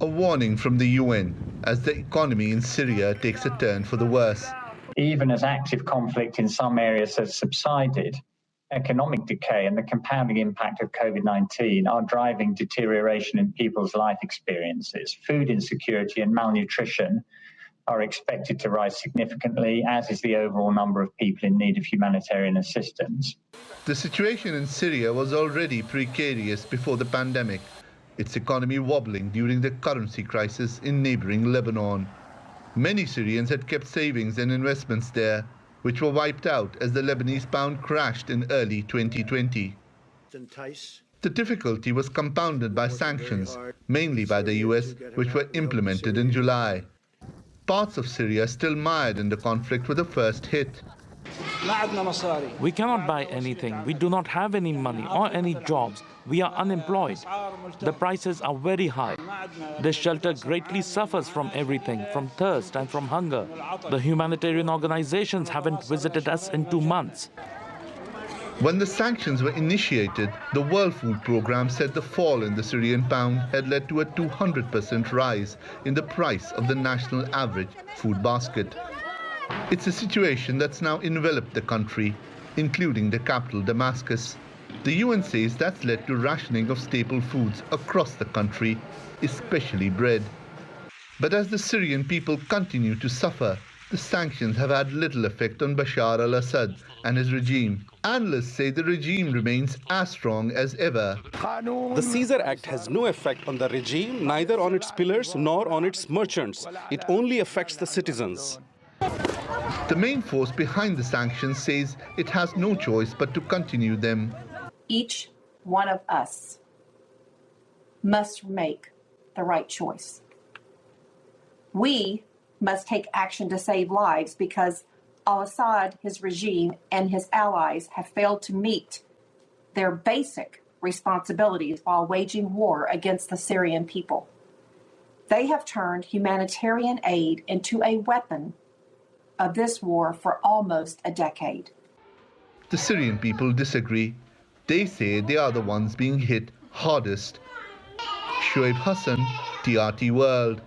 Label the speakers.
Speaker 1: A warning from the UN as the economy in Syria takes a turn for the worse.
Speaker 2: Even as active conflict in some areas has subsided, economic decay and the compounding impact of COVID-19 are driving deterioration in people's life experiences. Food insecurity and malnutrition are expected to rise significantly, as is the overall number of people in need of humanitarian assistance.
Speaker 1: The situation in Syria was already precarious before the pandemic, its economy wobbling during the currency crisis in neighboring Lebanon. Many Syrians had kept savings and investments there, which were wiped out as the Lebanese pound crashed in early 2020. The difficulty was compounded by sanctions, mainly by the US, which were implemented in July. Parts of Syria still mired in the conflict were the first hit.
Speaker 3: We cannot buy anything. We do not have any money or any jobs. We are unemployed. The prices are very high. The shelter greatly suffers from everything, from thirst and from hunger. The humanitarian organizations haven't visited us in 2 months.
Speaker 1: When the sanctions were initiated, the World Food Programme said the fall in the Syrian pound had led to a 200% rise in the price of the national average food basket. It's a situation that's now enveloped the country, including the capital, Damascus. The UN says that's led to rationing of staple foods across the country, especially bread. But as the Syrian people continue to suffer, the sanctions have had little effect on Bashar al-Assad and his regime. Analysts say the regime remains as strong as ever.
Speaker 4: The Caesar Act has no effect on the regime, neither on its pillars nor on its merchants. It only affects the citizens.
Speaker 1: The main force behind the sanctions says it has no choice but to continue them.
Speaker 5: Each one of us must make the right choice. We must take action to save lives because al-Assad, his regime, and his allies have failed to meet their basic responsibilities while waging war against the Syrian people. They have turned humanitarian aid into a weapon of this war for almost a decade.
Speaker 1: The Syrian people disagree. They say they are the ones being hit hardest. Shoaib Hassan, TRT World.